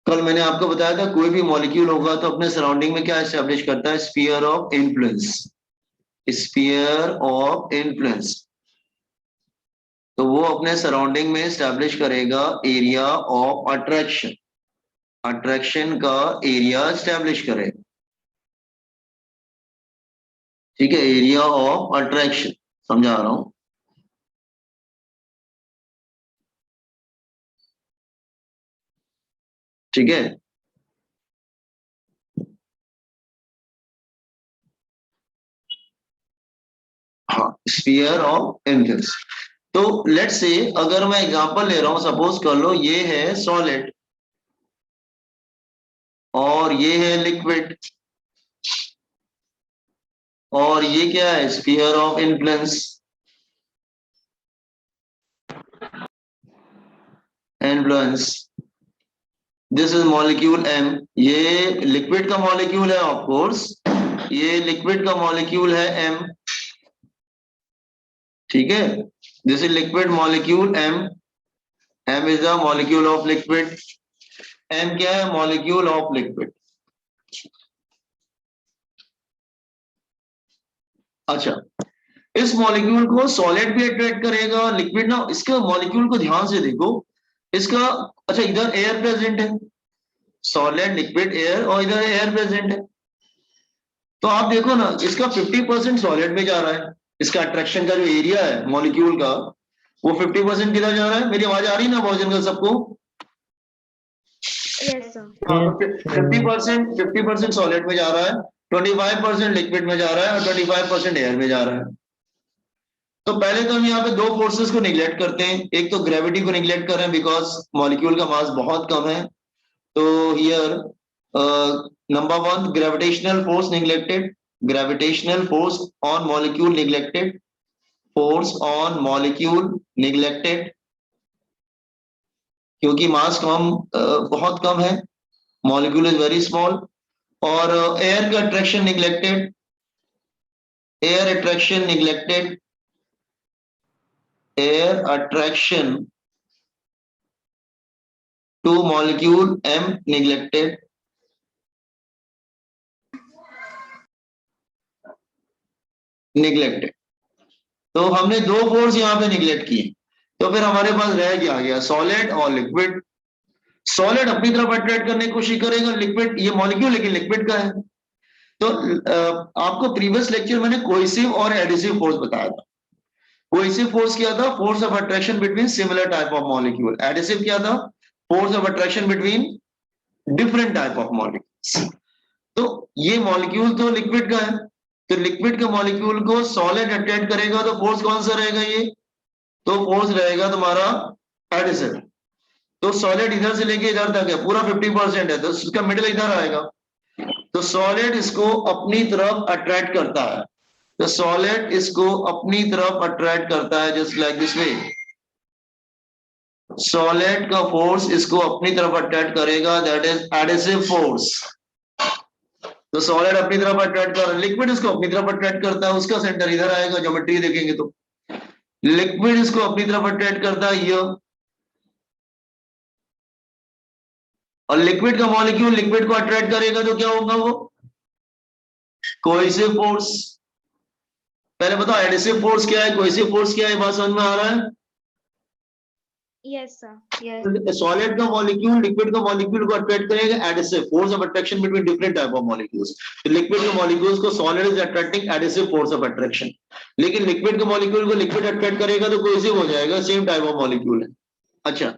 कल मैंने आपको बताया था कोई भी मॉलिक्यूल होगा तो अपने सराउंडिंग में क्या एस्टेब्लिश करता है, sphere of influence, sphere of influence. तो वो अपने सराउंडिंग में एस्टेब्लिश करेगा एरिया ऑफ अट्रैक्शन, अट्रैक्शन का एरिया एस्टेब्लिश करेगा। ठीक है, एरिया ऑफ अट्रैक्शन समझा रहा हूं। ठीक है, हाँ, स्फीयर ऑफ इन्फ्लुएंस। तो लेट्स से अगर मैं एग्जांपल ले रहा हूं, सपोज कर लो ये है सॉलिड और ये है लिक्विड और ये क्या है, sphere of influence, influence. This is molecule M, ये लिक्विड का मॉलिक्यूल है ऑफ कोर्स, ये लिक्विड का मॉलिक्यूल है एम। ठीक है, this is liquid molecule M, M is the molecule of liquid, M क्या है, मॉलिक्यूल ऑफ लिक्विड। अच्छा, इस मॉलिक्यूल को सॉलिड भी अट्रैक्ट करेगा, लिक्विड ना, इसका मॉलिक्यूल को ध्यान से देखो इसका। अच्छा, इधर एयर प्रेजेंट है, सॉलिड लिक्विड एयर, और इधर एयर प्रेजेंट है। तो आप देखो ना, इसका 50% सॉलिड में जा रहा है, इसका अट्रैक्शन का जो एरिया है मॉलिक्यूल का वो 50% किधर जा रहा है। मेरी आवाज आ रही है ना भोजन का सबको? Yes sir. 50% सॉलिड में जा रहा है, 25% लिक्विड में जा रहा है और 25% एयर में जा रहा है। तो पहले तो हम यहाँ पे दो फोर्सेस को निगलेक्ट करते हैं, एक तो ग्रेविटी को निगलेक्ट कर रहे हैं बिकॉज मॉलिक्यूल का मास बहुत कम है। तो here number one, gravitational force neglected, gravitational force on molecule neglected, force on molecule neglected, क्योंकि मास कम, बहुत कम है, मॉलिक्यूल इज वेरी स्मॉल। और एयर का attraction neglected, air attraction neglected, air attraction to molecule M neglected. Neglected, तो हमने दो फोर्स यहाँ पे निगलेक्ट किए, तो फिर हमारे पास रह क्या गया, सॉलिड और लिक्विड। सॉलिड अपनी तरफ अट्रैक्ट करने की कोशिश करेगा, लिक्विड, ये मॉलिक्यूल लेकिन लिक्विड का है। तो आपको प्रीवियस लेक्चर मैंने कोहेसिव और एडिसिव फोर्स बताया था। कोहेसिव फोर्स क्या था, force of attraction between similar type of molecule. Adhesive क्या था, force of attraction between different type of molecules. तो ये मॉलिक्यूल तो लिक्विड का है, तो लिक्विड के मॉलिक्यूल को सॉलिड अट्रैक्ट करेगा तो फोर्स कौन सा रहेगा, ये तो फोर्स रहेगा तुम्हारा एडिसिव। तो सॉलिड इधर से लेके इधर तक है, पूरा 50% है, तो इसका मिडिल इधर आएगा। तो सॉलिड इसको अपनी तरफ अट्रैक्ट करता है, तो सॉलिड इसको अपनी तरफ अट्रैक्ट करता है, just like this way. Solid का फोर्स इसको अपनी तरफ अट्रैक्ट करेगा, दैट इज एडिसिव फोर्स। तो सॉलिड अपनी तरफ अट्रैक्ट कर रहा है, लिक्विड इसको अपनी तरफ अट्रैक्ट करता है, उसका सेंटर इधर आएगा, ज्योमेट्री देखेंगे तो लिक्विड इसको अपनी तरफ अट्रैक्ट करता है ये, और लिक्विड का मॉलिक्यूल लिक्विड को अट्रैक्ट करेगा तो क्या होगा, वो कोहेसिव फोर्स। पहले बताओ एडिसिव फोर्स क्या है, कोहेसिव फोर्स क्या है, बात समझ में आ रहा है? Yes sir. यस। सॉलिड का मॉलिक्यूल लिक्विड का मॉलिक्यूल को अट्रैक्ट करेगा, adhesive force of attraction between different type of molecules. तो लिक्विड के मॉलिक्यूल्स को solid is attracting, adhesive force of attraction. लेकिन लिक्विड के मॉलिक्यूल को लिक्विड अट्रैक्ट करेगा तो कोहेसिव हो जाएगा, सेम टाइप ऑफ मॉलिक्यूल है। अच्छा,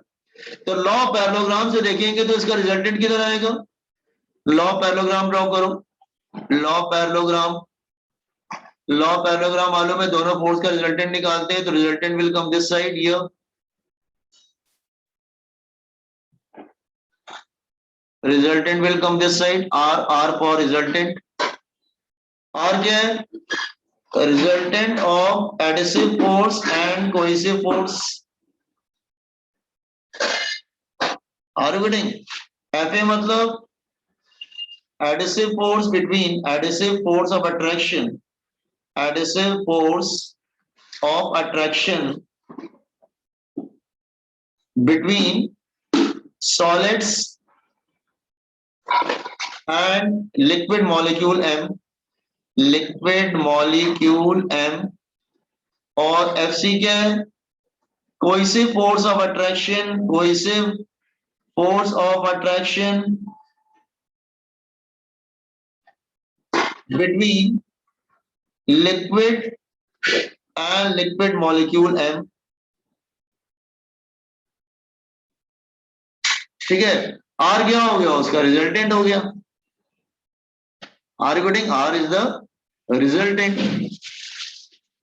तो लॉ ऑफ पैरेललोग्राम से देखेंगे तो इसका रिजल्टेंट किधर आएगा, लॉ ऑफ पैरेललोग्राम ड्रॉ करो। Law of parallelogram, law of parallelogram मालूम है, दोनों फोर्स का रिजल्टेंट निकालते हैं, तो resultant will come this side here, resultant will come this side, r for resultant। r क्या है, resultant of adhesive force and cohesive force। are you getting? fa मतलब adhesive force between, adhesive force of attraction, adhesive force of attraction between solids and liquid molecule M, liquid molecule M, और FC क्या है? cohesive force of attraction, cohesive force of attraction between liquid and liquid molecule M. ठीक है, R क्या हो गया? उसका resultant हो गया। R getting R is the resultant।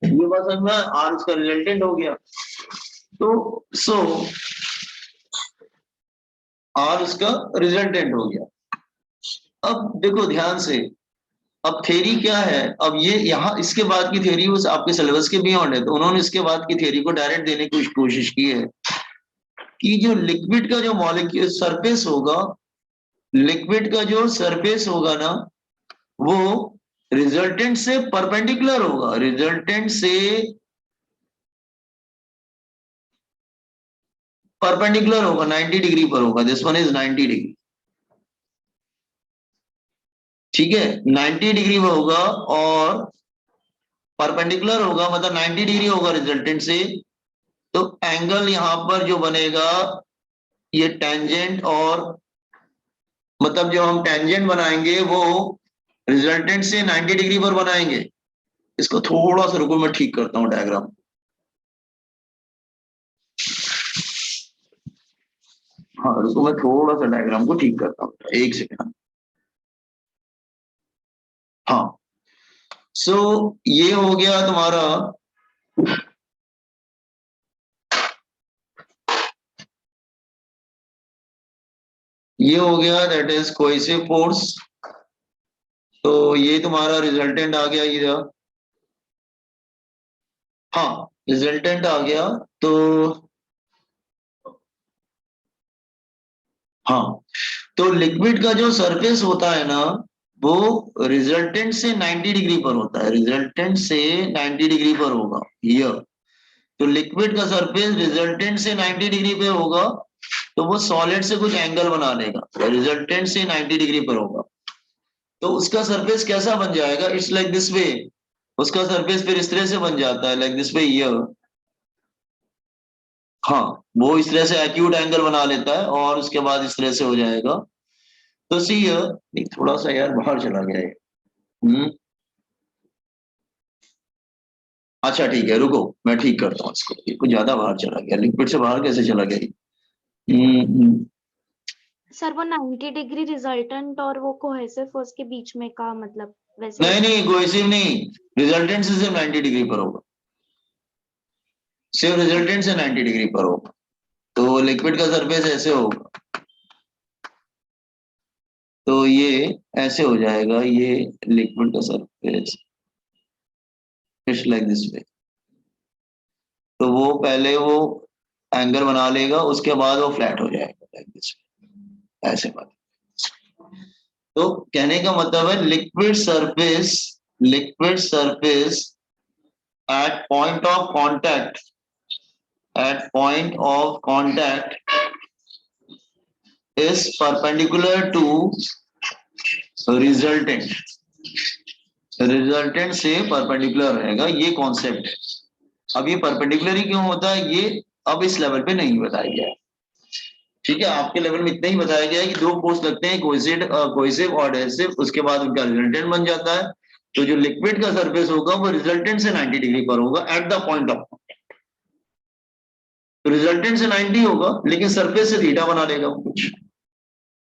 ये बात समझ में, R उसका रिजल्टेंट हो गया। तो सो R उसका रिजल्टेंट हो गया। अब देखो ध्यान से, अब थ्योरी क्या है? अब ये यहाँ इसके बाद की थ्योरी उस आपके सिलेबस के बियॉन्ड है, तो उन्होंने इसके बाद की थ्योरी को डायरेक्ट देने की कोशिश की है कि जो लिक्विड का जो मॉलिक्यूल सरफेस होगा, लिक्विड का जो सरफेस होगा ना, वो रिजल्टेंट से परपेंडिकुलर होगा, रिजल्टेंट से परपेंडिकुलर होगा, 90 डिग्री पर होगा। This one is 90 degree. ठीक है, 90 डिग्री में होगा और परपेंडिकुलर होगा, मतलब 90 डिग्री होगा रिजल्टेंट से। तो एंगल यहां पर जो बनेगा ये टेंजेंट, और मतलब जो हम टेंजेंट बनाएंगे वो रिजल्टेंट से 90 डिग्री पर बनाएंगे। इसको थोड़ा सा रुको, मैं ठीक करता हूं डायग्राम। हाँ रुको, मैं थोड़ा सा डायग्राम को ठीक करता हूँ, एक सेकंड। हाँ, सो ये हो गया तुम्हारा ये हो गया दैट इज कोहेसिव फोर्स। तो ये तुम्हारा रिजल्टेंट आ गया इधर। हाँ, रिजल्टेंट आ गया। तो हाँ, तो लिक्विड का जो सरफेस होता है ना, वो रिजल्टेंट से 90 डिग्री पर होता है, रिजल्टेंट से 90 डिग्री पर होगा ये। तो लिक्विड का सरफेस रिजल्टेंट से 90 डिग्री पे होगा, तो वो सॉलिड से कुछ एंगल बना लेगा, रिजल्टेंट से 90 डिग्री पर होगा। तो उसका सरफेस कैसा बन जाएगा? It's like this way. उसका सरफेस फिर इस तरह से बन जाता है, लाइक दिस वे ये। हाँ, वो इस तरह से एक्यूट एंगल बना लेता है और उसके बाद इस तरह से हो जाएगा। तो सी नहीं, थोड़ा सा यार बाहर चला गया है। अच्छा ठीक है, रुको मैं ठीक करता हूँ इसको, ये कुछ ज्यादा बाहर चला गया, लिक्विड से बाहर कैसे चला गया? सर वो 90 डिग्री रिजल्टेंट और वो कोहेसिव फोर्स के बीच में का मतलब वैसे? नहीं नहीं, कोहेसिव नहीं, रिजल्टेंट से सिर्फ 90 डिग्री पर होगा, सिर्फ रिजल्टेंट से 90 डिग्री पर होगा। तो लिक्विड का सरफेस ऐसे होगा, तो ये ऐसे हो जाएगा, ये लिक्विड का surface it's like this way. तो वो पहले वो एंगल बना लेगा, उसके बाद वो फ्लैट हो जाएगा लाइक दिस वे, ऐसे बात। तो कहने का मतलब है liquid surface at point of contact, at point of contact is perpendicular to resultant, resultant से परपेंडिकुलर रहेगा, ये कॉन्सेप्ट है। अब ये परपेंडिकुलर ही क्यों होता है, ये अब इस लेवल पे नहीं बताया गया है। ठीक है, आपके लेवल में इतना ही बताया गया है कि दो फोर्स लगते हैं, कोहेसिव और एडहेसिव, उसके बाद उनका रिजल्टेंट बन जाता है। तो जो लिक्विड का सरफेस होगा वो रिजल्टेंट से 90 डिग्री पर होगा एट द पॉइंट ऑफ, तो रिजल्टेंट से 90 होगा लेकिन सरफेस से थीटा बना लेगा वो कुछ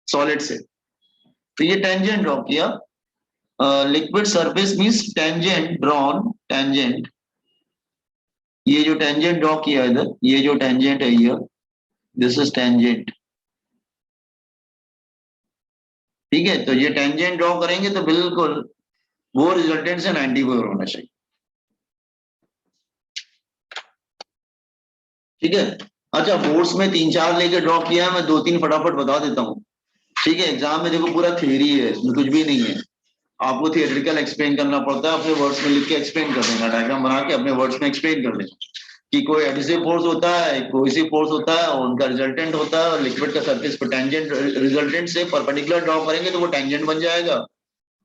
सॉलिड से। तो ये टेंजेंट ड्रॉ किया, liquid surface means tangent drawn, tangent, ये जो टेंजेंट ड्रॉ किया इधर, ये जो टेंजेंट है ये, दिस इज टेंजेंट। ठीक है, तो ये टेंजेंट ड्रॉ करेंगे तो बिल्कुल वो रिजल्टेंट से 90 पर होना चाहिए। ठीक है, अच्छा बोर्ड्स में 3-4 लेके ड्रॉ किया है, मैं 2-3 फटाफट बता देता हूँ। ठीक है, एग्जाम में देखो पूरा थ्योरी है, इसमें कुछ भी नहीं है, आपको थियोरेटिकल एक्सप्लेन करना पड़ता है, अपने वर्ड्स में लिख के एक्सप्लेन कर देना, डायग्राम बना के अपने वर्ड्स में एक्सप्लेन कर देना। कि कोई एडिसिव फोर्स होता है, कोहेसिव फोर्स होता है, और उनका रिजल्टेंट होता है, और लिक्विड का सरफेस पर टेंजेंट रिजल्टेंट से परपेंडिकुलर ड्रॉ करेंगे तो वो टेंजेंट बन जाएगा,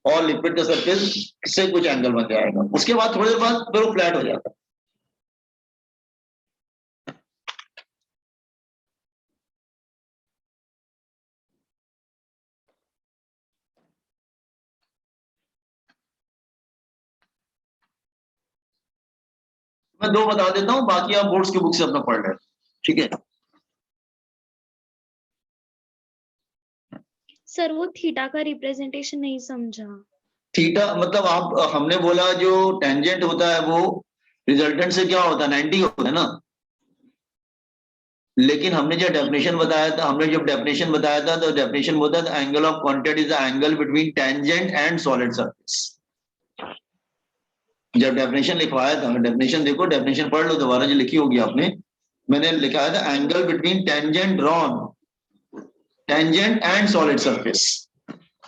और लिक्विड का सरफेस से कुछ एंगल बन जाएगा। उसके बाद थोड़ी देर बाद फिर वो फ्लैट हो जाता है। मैं दो बता देता हूँ, बाकी आप बोर्ड्स की बुक से अपना पढ़ लें, ठीक है। सर वो थीटा का रिप्रेजेंटेशन नहीं समझा। थीटा मतलब आप, हमने बोला जो टेंजेंट होता है वो रिजल्टेंट से क्या होता है, 90 होता है ना। लेकिन हमने जो डेफिनेशन बताया था, तो डेफिनेशन बताया था angle of contact is the angle between tangent and solid surface. जब डेफिनेशन लिखवाया था, डेफिनेशन देखो, डेफिनेशन पढ़ लो दोबारा जो लिखी होगी आपने। मैंने लिखा था angle between tangent and solid surface.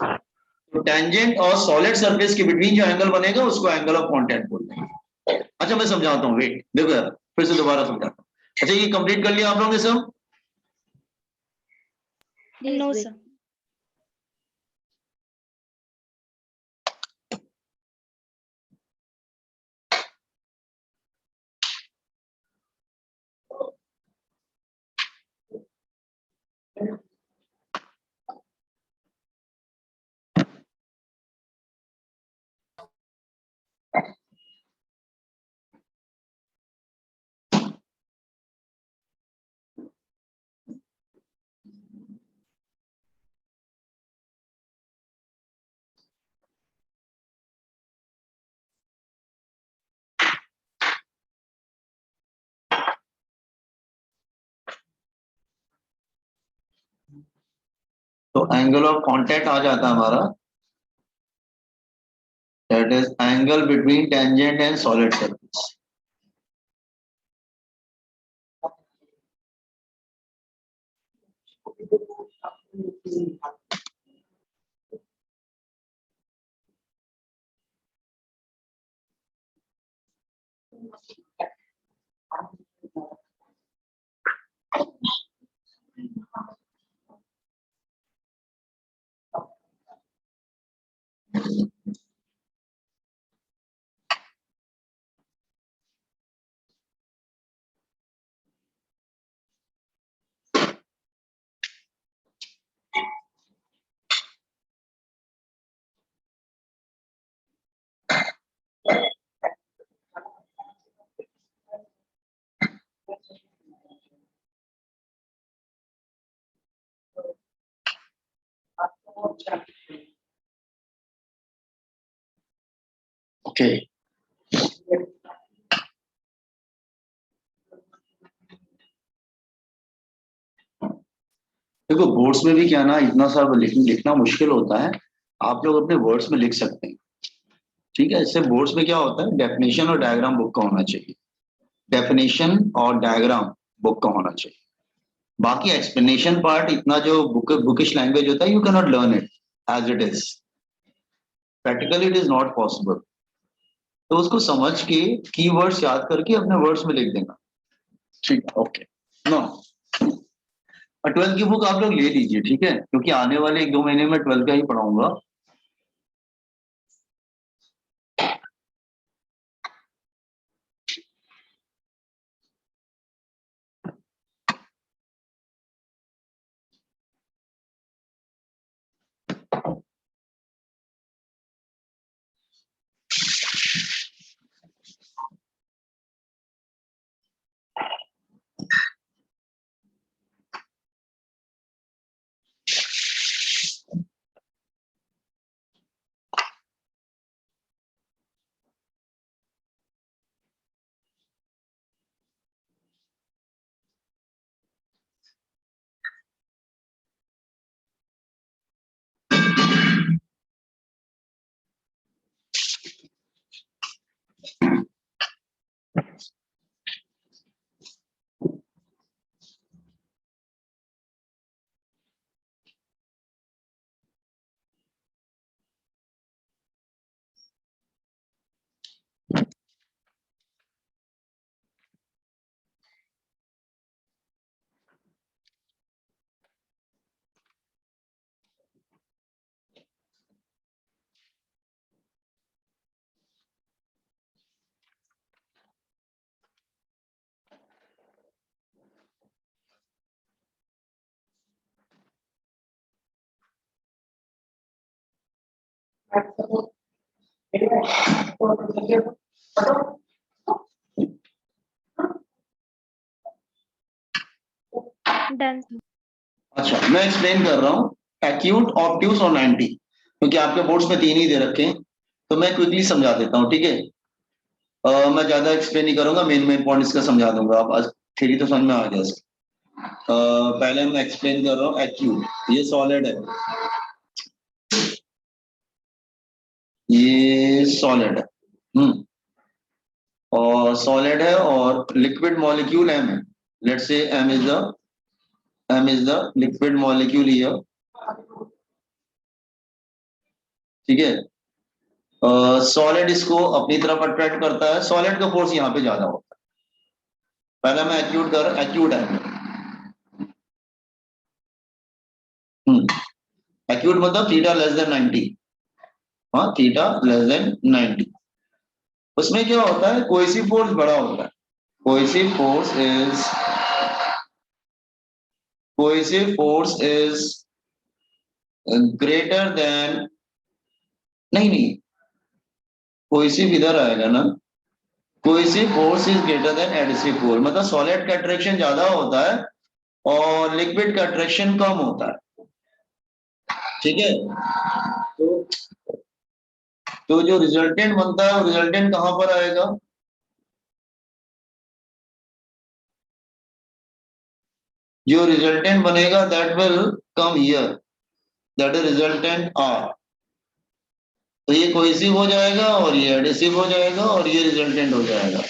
तो टेंजेंट और सॉलिड सरफेस के बिटवीन जो एंगल बनेगा उसको एंगल ऑफ कांटेक्ट बोलते हैं। अच्छा मैं समझाता हूँ, वेट देखो यार, फिर से दोबारा समझाता हूँ। अच्छा ये कंप्लीट कर लिया आप लोगों ने सब? No sir. तो एंगल ऑफ कांटेक्ट आ जाता है हमारा, that is angle between tangent and solid surface. Okay देखो, बोर्ड्स में भी क्या ना, इतना सारा लिखना मुश्किल होता है। आप लोग अपने वर्ड्स में लिख सकते हैं, ठीक है। इससे बोर्ड्स में क्या होता है, डेफिनेशन और डायग्राम बुक का होना चाहिए, डेफिनेशन और डायग्राम बुक का होना चाहिए। बाकी एक्सप्लेनेशन पार्ट इतना जो बुकिश लैंग्वेज होता है, you can not learn it as it is, practically it is not possible. तो उसको समझ के कीवर्ड्स याद करके अपने वर्ड्स में लिख देना, ठीक है। ओके नो, 12th की बुक आप लोग ले लीजिए, ठीक है, क्योंकि आने वाले 1-2 महीने में 12th का ही पढ़ाऊंगा। डन। अच्छा मैं एक्सप्लेन कर रहा हूँ एक्यूट, ऑब्ट्यूस और 90, क्योंकि आपके बोर्ड्स में 3 ही दे रखे हैं, तो मैं क्विकली समझा देता हूँ, ठीक है। मैं ज्यादा एक्सप्लेन नहीं करूंगा, मेन पॉइंट इसका समझा दूंगा, आप आज थ्योरी तो समझ में आ गया इसका। पहले मैं एक्सप्लेन कर रहा हूँ एक्यूट, ये सॉलिड है, ये सॉलिड है, और सॉलिड है और लिक्विड मॉलिक्यूल एम है, let's say M is the liquid molecule here, ठीक है। सॉलिड इसको अपनी तरफ अट्रैक्ट करता है, सॉलिड का फोर्स यहाँ पे ज्यादा होता है। पहले मैं एक्यूट है, एक्यूट मतलब थीटा लेस देन 90, हाँ थीटा लेस देन 90। उसमें क्या होता है, कोएसिव फोर्स बड़ा होता है, cohesive force is greater than, नहीं कोएसिव इधर आएगा ना, cohesive force is greater than adhesive force, मतलब सॉलिड का अट्रैक्शन ज्यादा होता है और लिक्विड का अट्रैक्शन कम होता है, ठीक है। तो जो रिजल्टेंट बनता है वो रिजल्टेंट कहां पर आएगा, जो रिजल्टेंट बनेगा that will come here, that is resultant R. तो ये कोहेसिव हो जाएगा और ये एडिसिव हो जाएगा और ये रिजल्टेंट हो जाएगा।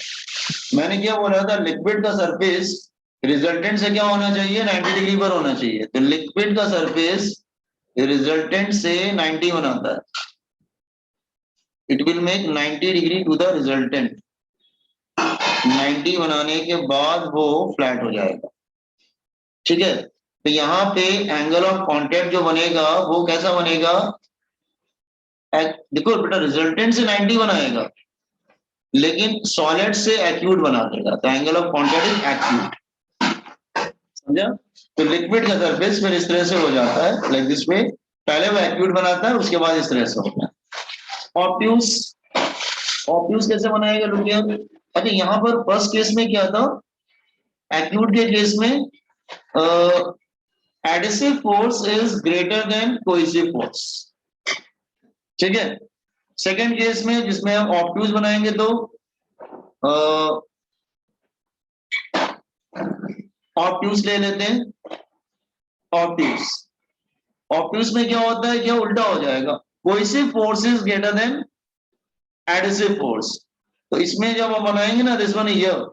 मैंने क्या बोला था, लिक्विड का सरफेस रिजल्टेंट से क्या होना चाहिए, 90 डिग्री पर होना चाहिए, तो लिक्विड का सरफेस रिजल्टेंट से 90 बनाता है, it will make 90 degree to the resultant, 90 बनाने के बाद वो फ्लैट हो जाएगा, ठीक है। तो यहाँ पे एंगल ऑफ कांटेक्ट जो बनेगा वो कैसा बनेगा, देखो बेटा रिजल्टेंट से 90 बनाएगा लेकिन सॉलिड से एक्यूट बना देगा, तो angle of contact is acute, समझा। तो लिक्विड का सरफेस फिर इस तरह से हो जाता है, लाइक दिस वे, पहले वो एक्यूट बनाता है उसके बाद इस तरह से होता है। ऑब्ट्यूस, ऑब्ट्यूस कैसे बनाएगा लोग, अच्छा यहाँ पर फर्स्ट केस में क्या था, एक्यूट के केस में adhesive force is greater than cohesive force, ठीक है। सेकेंड केस में जिसमें हम ऑब्ट्यूस बनाएंगे तो ऑब्ट्यूस ले लेते हैं, ऑब्ट्यूस, ऑब्ट्यूस में क्या होता है, क्या उल्टा हो जाएगा, cohesive force is greater than adhesive force, तो इसमें जब हम बनाएंगे ना दिस वन हियर,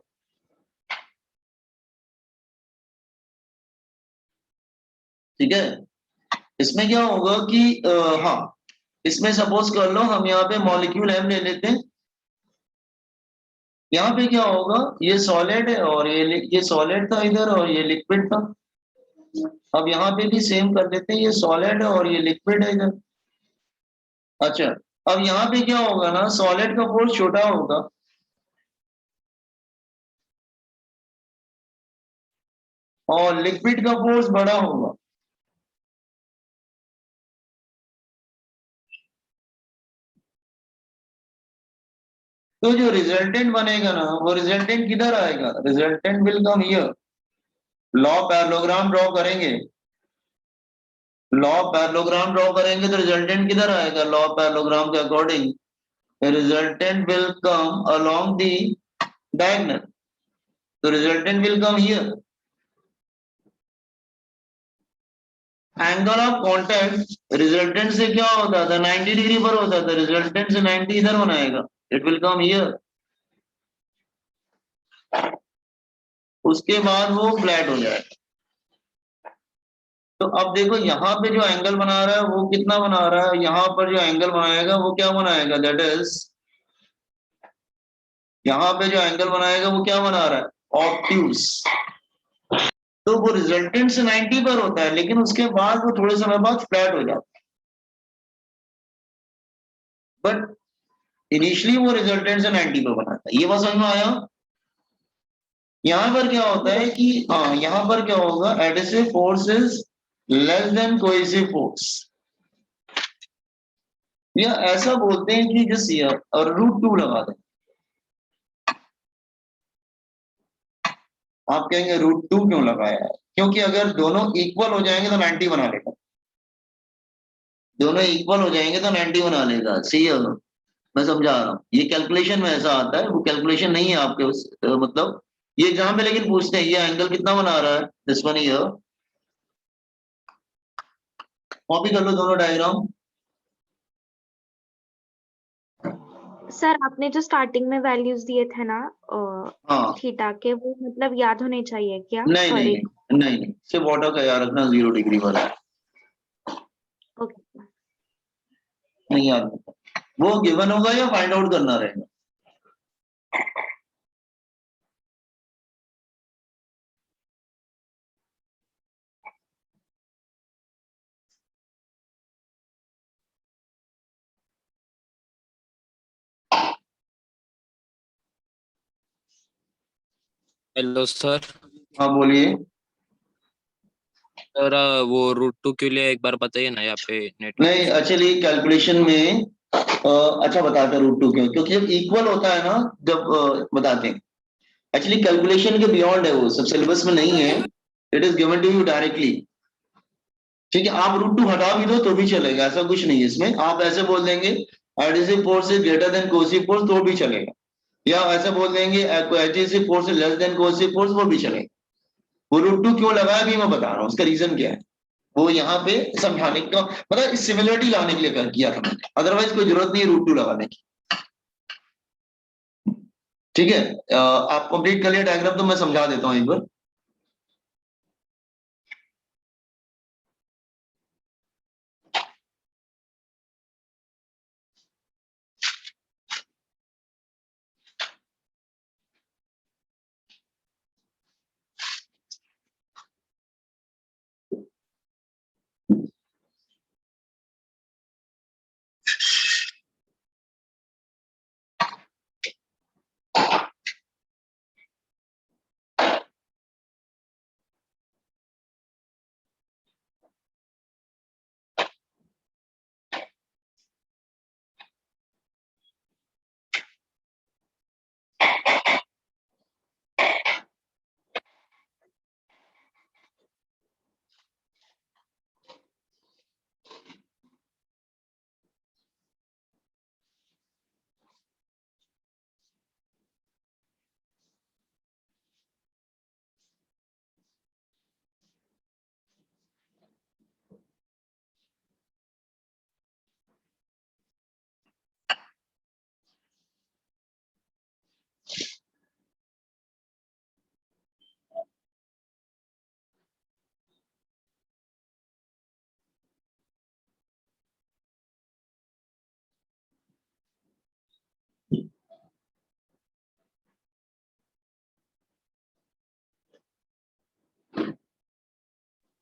ठीक है, इसमें क्या होगा कि हाँ इसमें सपोज कर लो हम यहाँ पे मॉलिक्यूल एम ले लेते हैं, यहाँ पे क्या होगा, ये सॉलिड है और ये सॉलिड था इधर और ये लिक्विड था, अब यहाँ पे भी सेम कर देते हैं, ये सॉलिड है और ये लिक्विड है इधर। अच्छा अब यहाँ पे क्या होगा ना, सॉलिड का फोर्स छोटा होगा और लिक्विड का फोर्स बड़ा होगा, तो जो रिजल्टेंट बनेगा ना वो रिजल्टेंट किधर आएगा, resultant will come here. Law parallelogram draw करेंगे, लॉ पैरेललोग्राम ड्रॉ करेंगे तो रिजल्टेंट किधर आएगा, लॉ पैरेललोग्राम के according resultant will come along the diagonal, तो resultant will come here. Angle of contact resultant से क्या होता था, 90 डिग्री पर होता था, रिजल्टेंट से 90 इधर बनाएगा, इट विल कम हियर, उसके बाद वो फ्लैट हो जाएगा। तो अब देखो यहाँ पे जो एंगल बना रहा है वो कितना बना रहा है, यहाँ पर जो एंगल बनाएगा वो क्या बनाएगा, दैट इज यहाँ पे जो एंगल बनाएगा वो क्या बना रहा है, ऑब्ट्यूस, तो वो रिजल्टेंट से 90 पर होता है लेकिन उसके बाद वो थोड़े समय बाद फ्लैट हो जाता है, बट इनिशियली वो रिजल्टेंट से 90 पर बनाता है, ये बात समझ में आया। यहाँ पर क्या होता है कि हाँ यहाँ पर क्या होगा, adhesive force is less than cohesive force, या ऐसा बोलते हैं कि जस्ट और √2 लगा दें। आप कहेंगे √2 क्यों लगाया है? क्योंकि अगर दोनों इक्वल हो जाएंगे तो 90 बना लेगा। दोनों इक्वल हो जाएंगे तो 90 बना लेगा। सही है, मैं समझा रहा हूँ। ये कैलकुलेशन में ऐसा आता है, वो कैलकुलेशन नहीं है आपके मतलब ये जहां पे लेकिन पूछते हैं ये एंगल कितना बना रहा है, दिस वन हियर। कॉपी कर लो दोनों डायग्राम। सर आपने जो स्टार्टिंग में वैल्यूज दिए थे ना हाँ, थीटा के, वो मतलब याद होने चाहिए क्या नहीं हर नहीं एक? नहीं नहीं नहीं, सिर्फ ऑर्डर का याद रखना, 0 डिग्री वाला ओके। नहीं याद रखना। वो गिवन होगा या फाइंड आउट करना रहेगा? Hello sir. हाँ बोलिए। सर वो √2 के लिए एक बार बताइए ना, यहाँ पे नेटवर्क नहीं, एक्चुअली कैलकुलेशन में अच्छा बताता √2 क्यों, क्योंकि जब इक्वल होता है ना, जब बताते हैं। एक्चुअली कैलकुलेशन के बियॉन्ड है, वो सब सिलेबस में नहीं है। It is given to you directly. ठीक है, आप √2 हटा भी दो तो भी चलेगा, ऐसा कुछ नहीं है इसमें। आप ऐसे बोल देंगे adhesive force is greater than cohesive force तो भी चलेगा, या ऐसे बोल देंगे adhesive force is less than cohesive force, वो भी चलेगा। वो √2 क्यों लगाया भी मैं बता रहा हूँ, उसका रीजन क्या है। वो यहाँ पे समझाने का मतलब सिमिलरिटी लाने के लिए किया था मैंने, अदरवाइज कोई जरूरत नहीं है √2 लगाने की। ठीक है, आप कंप्लीट कर लिया डायग्राम तो मैं समझा देता हूँ एक बार।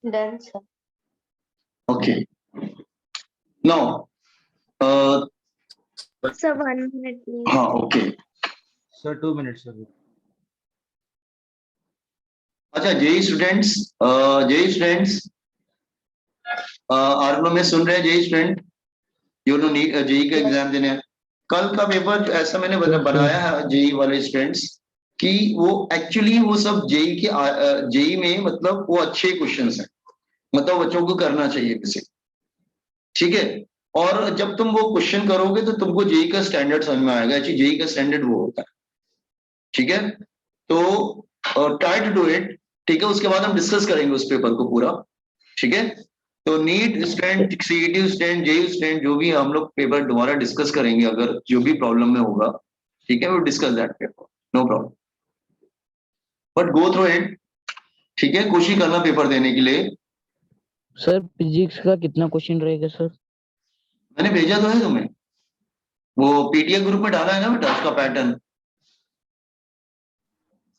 Done sir. Okay, now sir 1 minute please. हाँ ओके। Sir 2 minute sir. अच्छा जेई स्टूडेंट्स आर में सुन रहे हैं? जेई स्टूडेंट जो नीट जेई का एग्जाम देने हैं, कल का पेपर ऐसा मैंने बनाया है जेई वाले स्टूडेंट्स कि वो एक्चुअली वो सब जेई के जेई में मतलब वो अच्छे क्वेश्चंस हैं, मतलब बच्चों को करना चाहिए किसी। ठीक है, और जब तुम वो क्वेश्चन करोगे तो तुमको जेई का स्टैंडर्ड समझ में आएगा। एक्चुअली जेई का स्टैंडर्ड वो होता है। ठीक है, तो ट्राई टू डू इट। ठीक है, उसके बाद हम डिस्कस करेंगे उस पेपर को पूरा। ठीक है, तो NEET student, CET student, JEE student, जो भी हम लोग पेपर दोबारा डिस्कस करेंगे अगर जो भी प्रॉब्लम में होगा। ठीक है, वो discuss that paper, no problem, but go through it. ठीक है, कोशिश करना पेपर देने के लिए। सर फिजिक्स का कितना क्वेश्चन रहेगा सर? मैंने भेजा तो है तुम्हें, वो पीटीए ग्रुप में डाला है ना बेटा, उसका पैटर्न।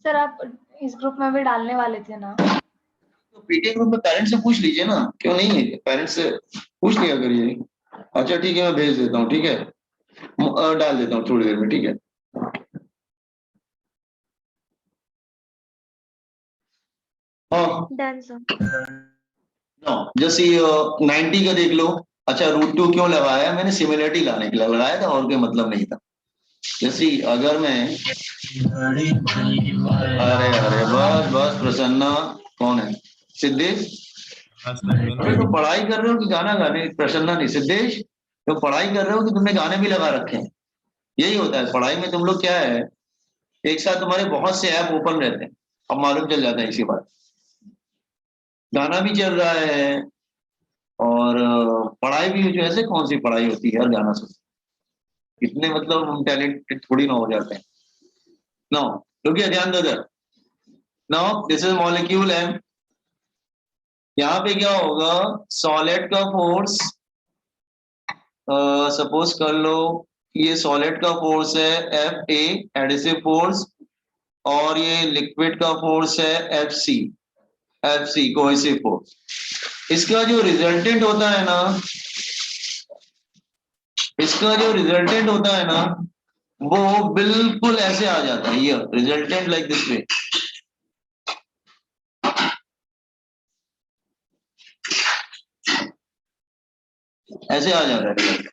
सर आप इस ग्रुप में भी डालने वाले थे ना? तो पीटीए ग्रुप में पेरेंट्स से पूछ लीजिए ना, क्यों नहीं है, पेरेंट्स से पूछ लिया करिए। अच्छा ठीक है, मैं भेज देता हूँ। ठीक है, डाल देता हूँ थोड़ी देर में। ठीक है, हाँ डन सर। जैसे 90 का देख लो। अच्छा √2 क्यों लगाया? मैंने सिमिलरिटी लाने के लिए लगाया था, और कोई मतलब नहीं था। जैसे अगर मैं, अरे अरे बस बस प्रसन्ना, कौन है? सिद्धेश? अरे तुम पढ़ाई कर रहे हो कि गाना गाने? प्रसन्ना नहीं, सिद्धेश तुम पढ़ाई कर रहे हो कि तुमने गाने भी लगा रखे हैं? यही होता है पढ़ाई में, तुम लोग क्या है, एक साथ तुम्हारे बहुत से ऐप ओपन रहते हैं, अब मालूम चल जाता है इसी बात। गाना भी चल रहा है और पढ़ाई भी, जो ऐसे कौन सी पढ़ाई होती है यार, गाना सुन, इतने मतलब हम टैलेंटेड थोड़ी ना हो जाते हैं। नो, क्योंकि ध्यान दो इधर। Now this is molecule M. यहाँ पे क्या होगा, सॉलिड का फोर्स, सपोज कर लो ये सॉलिड का फोर्स है एफ ए, एडिसिव फोर्स, और ये लिक्विड का फोर्स है एफ सी, कोहेसिव फोर्स। इसका जो रिजल्टेंट होता है ना, वो बिल्कुल ऐसे आ जाता है, ये रिजल्टेंट लाइक दिस वे। ऐसे आ जाता है रिजल्ट।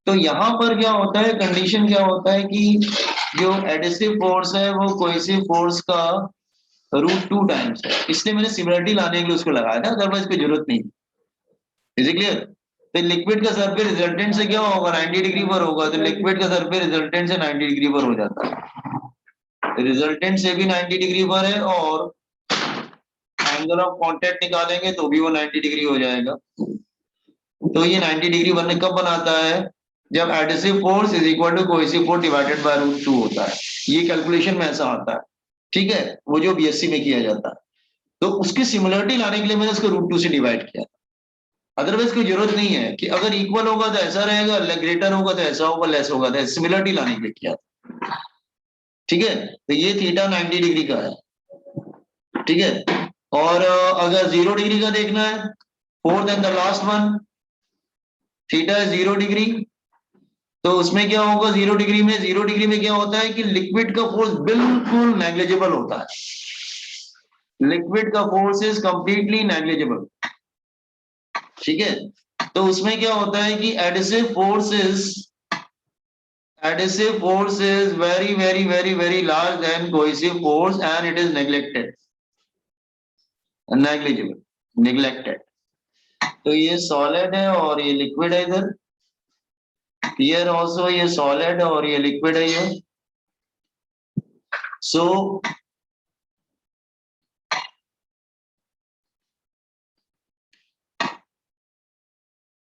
तो यहां पर क्या होता है, कंडीशन क्या होता है कि जो एडिसिव फोर्स है वो कोहेसिव फोर्स का √2 टाइम्स है, इसलिए मैंने सिमिलरिटी लाने के लिए उसको लगाया था, अदरवाइज कोई जरूरत नहीं। Is it clear? तो लिक्विड का सर पे रिजल्टेंट से क्या होगा, 90 डिग्री पर होगा, तो लिक्विड का सर पे रिजल्टेंट से 90 डिग्री पर हो जाता है। रिजल्टेंट से भी 90 डिग्री पर है, और एंगल ऑफ कांटेक्ट निकालेंगे तो भी वो 90 डिग्री हो जाएगा। तो ये 90 डिग्री बनने कब बनाता है, जब adhesive force is equal to cohesive force divided by √2 होता है। ये कैलकुलेशन में ऐसा आता है, ठीक है, वो जो बीएससी में किया जाता है। तो उसकी सिमिलरिटी लाने के लिए मैंने इसको √2 से डिवाइड किया, अदरवाइज कोई जरूरत नहीं है कि अगर इक्वल होगा तो ऐसा रहेगा, ग्रेटर होगा तो ऐसा होगा, लेस होगा तो सिमिलरिटी लाने के लिए किया, ठीक है। तो ये थीटा 90 डिग्री का है, ठीक है। और अगर 0 डिग्री का देखना है, fourth and the last one, theta है 0 डिग्री, तो उसमें क्या होगा, 0 डिग्री में क्या होता है कि लिक्विड का फोर्स बिल्कुल नेग्लिजिबल होता है, लिक्विड का फोर्स इज कंप्लीटली नेग्लिजिबल, ठीक है। तो उसमें क्या होता है कि adhesive force is very very very very large than cohesive force, and it is neglected. तो ये सॉलिड है और ये लिक्विड है इधर, हियर आल्सो ये सॉलिड और ये लिक्विड है ये। सो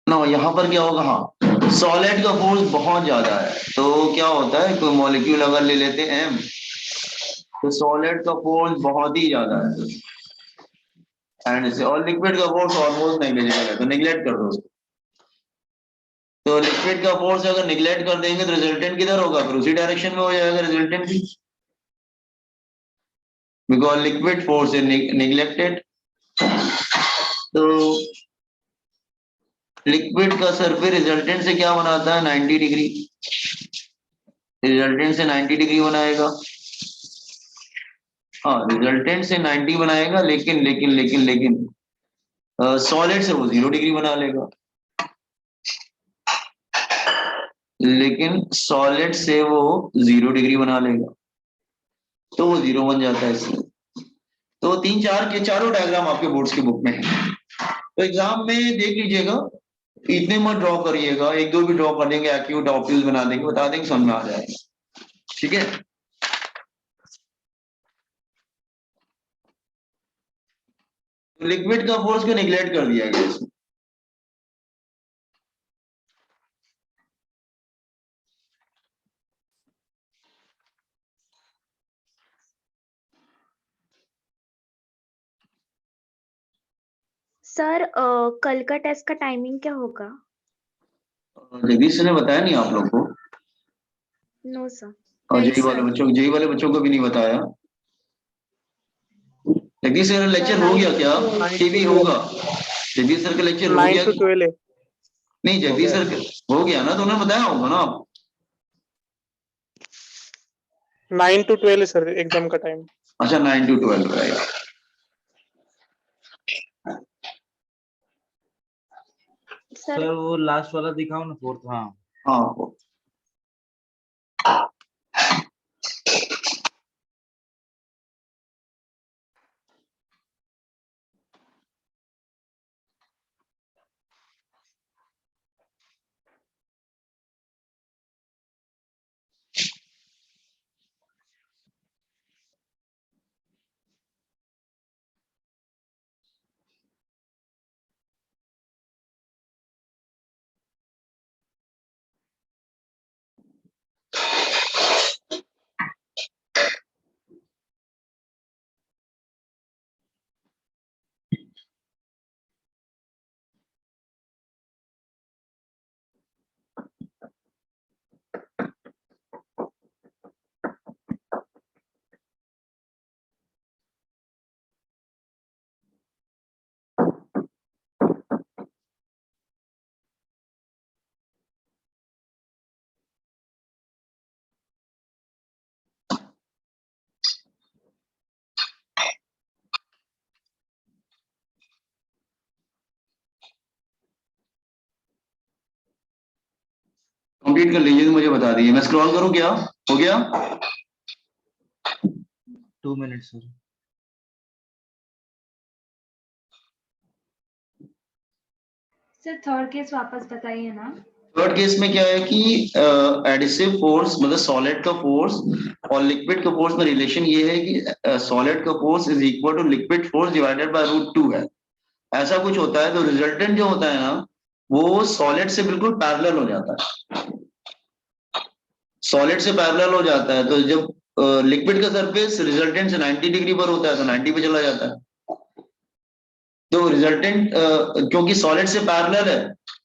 नो, यहां पर क्या होगा, हाँ सॉलिड का फोर्स बहुत ज्यादा है, तो क्या होता है, कोई मॉलिक्यूल अगर ले लेते हैं एम, तो सॉलिड का फोर्स बहुत ही ज्यादा है, एंड इसे, और लिक्विड का फोर्स ऑलमोस्ट नेग्लिजिबल है, तो निगलेक्ट कर दो उसको। तो लिक्विड का फोर्स अगर निगलेक्ट कर देंगे तो रिजल्टेंट किधर होगा, फिर उसी डायरेक्शन में हो जाएगा रिजल्टेंट भी, because liquid force is neglected. तो लिक्विड का सरफेस रिजल्टेंट से क्या बनाता है, 90 डिग्री, रिजल्टेंट से 90 डिग्री बनाएगा, हाँ रिजल्टेंट से 90 बनाएगा, लेकिन सॉलिड से वो 0 डिग्री बना लेगा, लेकिन सॉलिड से वो 0 डिग्री बना लेगा, तो वो 0 बन जाता है इसलिए। तो 3-4 के चारों डायग्राम आपके बोर्ड्स की बुक में है, तो एग्जाम में देख लीजिएगा, इतने मत ड्रॉ करिएगा, 1-2 भी ड्रॉ कर देंगे, एक्यूट ऑब्ट्यूज बना देंगे, बता देंगे, समझ में आ जाएगा, ठीक है। लिक्विड का फोर्स को निगलेक्ट कर दिया गया इसमें। सर कल का टेस्ट का टाइमिंग क्या होगा? जगदीश ने बताया नहीं आप लोग को, नो सर। और नहीं, जेई वाले बच्चों को भी नहीं बताया। जगदीश सर लेक्चर हो गया क्या, टीवी होगा? जगदीश सर का लेक्चर हो 9 गया? to 12 है। नहीं जगदीश सर हो गया ना, तो उन्होंने बताया होगा ना आप। 9 to 12 है सर एग्जाम का टाइम। अच्छा 9 to 12 राइट। सर सर वो लास्ट वाला दिखाओ ना, फोर्थ। हाँ हाँ वो। कंप्लीट कर लीजिए तो मुझे बता दीजिए, मैं स्क्रॉल करूं क्या? हो गया? 2 minutes sir. Sir third case वापस बताइए ना। थर्ड केस में क्या है कि एडिसिव फोर्स मतलब सॉलिड का फोर्स और लिक्विड का फोर्स में रिलेशन ये है कि सॉलिड का force is equal to liquid force divided by √2 है। ऐसा कुछ होता है तो रिजल्टेंट जो होता है ना वो सॉलिड से बिल्कुल पैरेलल हो जाता है। सॉलिड से पैरेलल हो जाता है तो जब लिक्विड का सरफेस रिजल्टेंट से 90 डिग्री पर होता है तो 90 पे चला जाता है। तो रिजल्टेंट क्योंकि सॉलिड से पैरेलल है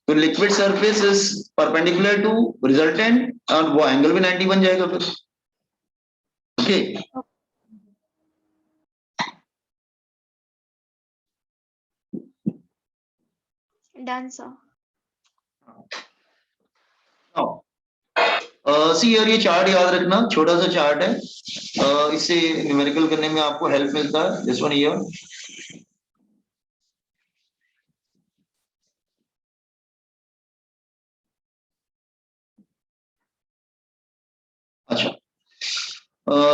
तो liquid surface is perpendicular to resultant और वो एंगल भी 90 बन जाएगा फिर। Okay done sir. सी यार ये चार्ट याद रखना, छोटा सा चार्ट है, इससे न्यूमेरिकल करने में आपको हेल्प मिलता है। This one here. अच्छा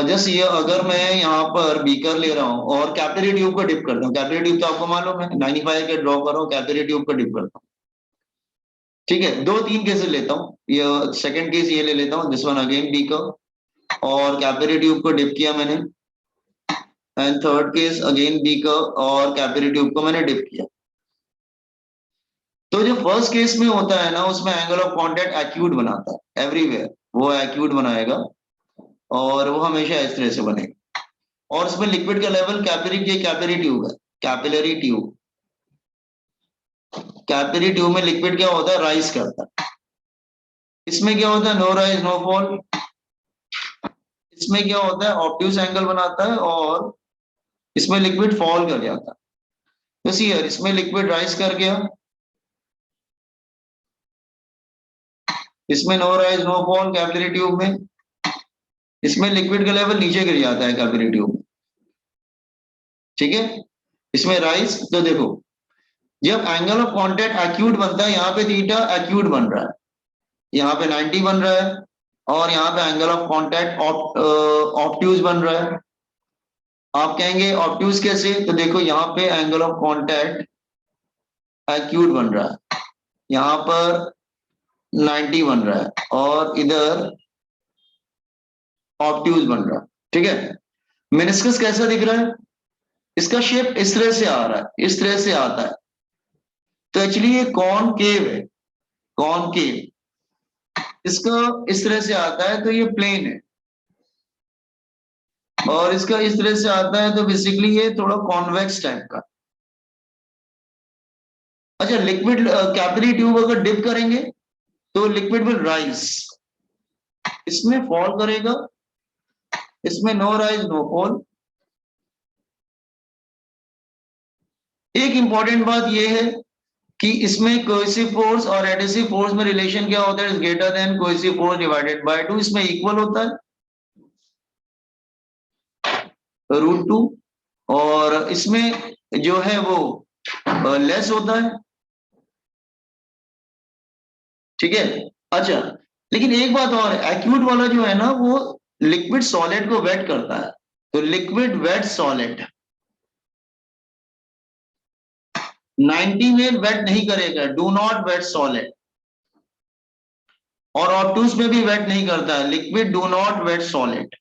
जस्ट ये अगर मैं यहाँ पर बीकर ले रहा हूँ और कैपिलरी ट्यूब को डिप करता हूँ, कैपिलरी ट्यूब तो आपको मालूम है 95 के ड्रॉ कर रहा हूँ, कैपिलरी ट्यूब को डिप करता हूँ। ठीक है, 2-3 केसेस लेता हूँ, ये सेकंड केस ये ले लेता हूँ, दिस वन अगेन बीकर और कैपिलरी ट्यूब को डिप किया मैंने, and third case again beaker और कैपिलरी ट्यूब को मैंने डिप किया। तो जो फर्स्ट केस में होता है ना उसमें एंगल ऑफ कांटेक्ट एक्यूट बनाता है एवरीवेयर, वो एक्यूट बनाएगा और वो हमेशा इस तरह से बनेगा। और इसमें लिक्विड का लेवल कैपिलरी ट्यूब है, कैपिलरी ट्यूब, कैपिलरी ट्यूब में लिक्विड क्या होता है राइज करता है। इसमें क्या होता है नो राइज नो फॉल, इसमें क्या होता है ऑब्ट्यूज एंगल बनाता है और इसमें लिक्विड फॉल कर जाता है। तो सी यार इसमें लिक्विड राइज कर गया, इसमें no rise no fall capillary tube में, इसमें लिक्विड का लेवल नीचे गिर जाता है कैपिलरी ट्यूब में। ठीक है, इसमें राइज, तो देखो जब एंगल ऑफ कांटेक्ट एक्यूट बनता है यहाँ पे थीटा एक्यूट बन रहा है, यहाँ पे 90 बन रहा है और यहाँ पे एंगल ऑफ कांटेक्ट ऑब्ट्यूज बन रहा है। आप कहेंगे ऑब्ट्यूज कैसे, तो देखो यहाँ पे एंगल ऑफ कांटेक्ट एक्यूट बन रहा है, यहाँ पर 90 बन रहा है और इधर ऑब्ट्यूज बन रहा है। ठीक है, मेनिस्कस कैसा दिख रहा है, इसका शेप इस तरह से आ रहा है, इस तरह से आता है, तो एक्चुअली ये कॉनकेव है, कॉनकेव इसका इस तरह से आता है तो ये प्लेन है, और इसका इस तरह से आता है तो बेसिकली ये थोड़ा कॉन्वेक्स टाइप का। अच्छा लिक्विड कैपिलरी ट्यूब अगर डिप करेंगे तो लिक्विड विल राइज, इसमें फॉल करेगा, इसमें नो राइज नो फॉल। एक इंपॉर्टेंट बात यह है कि इसमें कोहेसिव फोर्स और एडहेसिव फोर्स में रिलेशन क्या होता है, is greater than cohesive force divided by 2, इसमें इक्वल होता है √2 और इसमें जो है वो लेस होता है। ठीक है। अच्छा, लेकिन एक बात और है, एक्यूट वाला जो है ना वो लिक्विड सॉलिड को वेट करता है, तो लिक्विड वेट सॉलिड 90 में वेट नहीं करेगा, डू नॉट वेट सॉलिड। और ऑब्टूस में भी वेट नहीं करता है, liquid do not wet solid.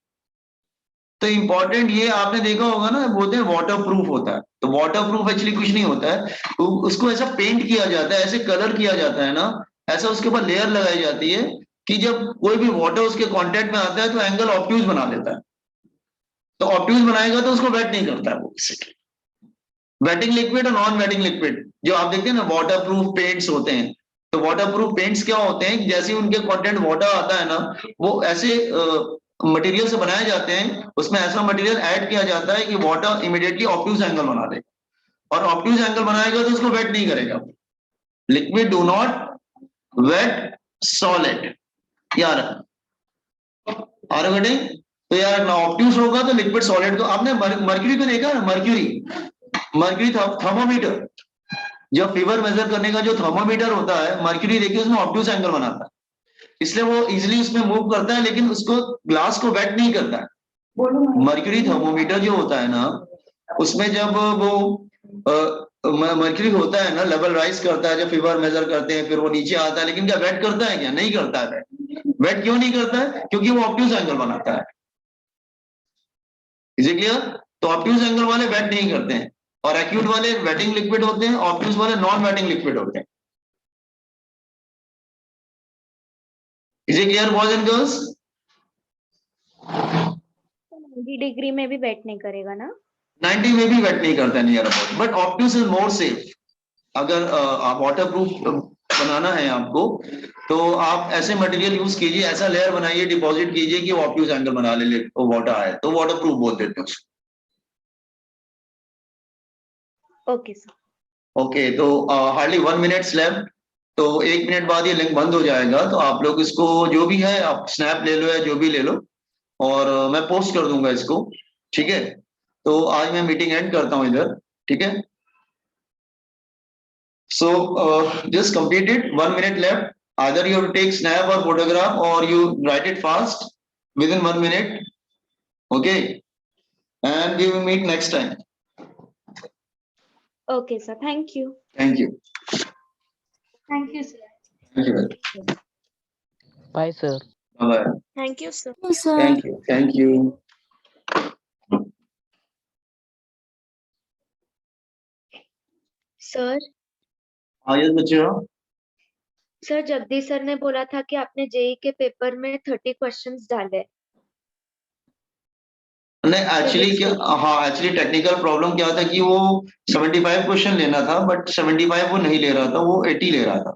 तो इंपॉर्टेंट ये आपने देखा होगा ना, बोलते हैं वाटर प्रूफ होता है, तो वाटर प्रूफ एक्चुअली कुछ नहीं होता है, तो उसको ऐसा पेंट किया जाता है, ऐसे कलर किया जाता है ना, ऐसा उसके ऊपर लेयर लगाई जाती है कि जब कोई भी वाटर उसके कांटेक्ट में आता है तो एंगल ऑब्ट्यूज बना देता है। तो ऑब्ट्यूज बनाएगा तो उसको वेट नहीं करता है वो। वेटिंग लिक्विड और नॉन वेटिंग लिक्विड जो आप देखते हैं ना, वाटर प्रूफ पेंट्स होते हैं, तो वाटर प्रूफ पेंट्स क्या होते हैं, जैसे ही उनके कंटेंट वाटर आता है ना, वो ऐसे मटेरियल से बनाए जाते हैं, उसमें ऐसा मटेरियल ऐड किया जाता है कि वाटर इमीडिएटली ऑब्ट्यूज एंगल बना दे, और ऑब्ट्यूज एंगल बनाएगा तो उसको वेट नहीं करेगा। Liquid do not wet solid, यार आर वेटिंग, तो यार ना ऑब्ट्यूज होगा तो लिक्विड सॉलिड। तो आपने मर्क्यूरी को देखा ना, मर्क्यूरी थर्मोमीटर, जब फीवर मेजर करने का जो थर्मोमीटर होता है, मर्क्यूरी देखिए उसमें ऑब्ट्यूज एंगल बनाता है, इसलिए वो इजीली उसमें मूव करता है, लेकिन उसको ग्लास को वेट नहीं करता है। मर्क्यूरी थर्मोमीटर जो होता है ना, उसमें जब वो मर्क्यूरी होता है ना, लेवल राइज करता है, जब फीवर मेजर करते हैं फिर वो नीचे आता है, लेकिन क्या वेट करता है? क्या नहीं करता है वेट क्यों नहीं करता है? क्योंकि वो ऑब्ट्यूज एंगल बनाता है। Is it clear? तो ऑब्ट्यूज एंगल वाले वेट नहीं करते हैं, और एक्यूट वाले वेटिंग लिक्विड होते हैं, ऑब्ट्यूज वाले नॉन वेटिंग लिक्विड होते हैं। Is it clear boys and girls? 90 degree में भी वेट नहीं करेगा ना? 90 में भी वेट नहीं करता है near about, but obtuse is more safe. अगर आप वाटर प्रूफ बनाना है आपको, तो आप ऐसे मटेरियल यूज कीजिए, ऐसा लेयर बनाइए, डिपॉजिट कीजिए कि वो ऑब्ट्यूज एंगल बना ले, वो वाटर आए, तो वाटर प्रूफ बोल देते हैं उसको। Okay sir. ओके, तो हार्डली 1 मिनट लेफ्ट, तो 1 मिनट बाद ये लिंक बंद हो जाएगा, तो आप लोग इसको जो भी है आप स्नैप ले लो या जो भी ले लो, और मैं पोस्ट कर दूंगा इसको, ठीक है। तो आज मैं मीटिंग एंड करता हूं इधर, ठीक है। So just complete it, 1 minute left, either you take snap और फोटोग्राफ और you write it fast within 1 minute, okay, and we will meet next time. Okay sir, thank you. Thank you, Thank you, sir. Thank you, Bye, sir. Bye, thank you sir. Thank you, thank you. Sir, आइए बच्चों, sir Jagdish sir ने बोला था कि आपने JEE के paper में 30 questions डाले। नहीं एक्चुअली क्या, हाँ एक्चुअली टेक्निकल प्रॉब्लम क्या था कि वो 75 क्वेश्चन लेना था, बट 75 वो नहीं ले रहा था, वो 80 ले रहा था।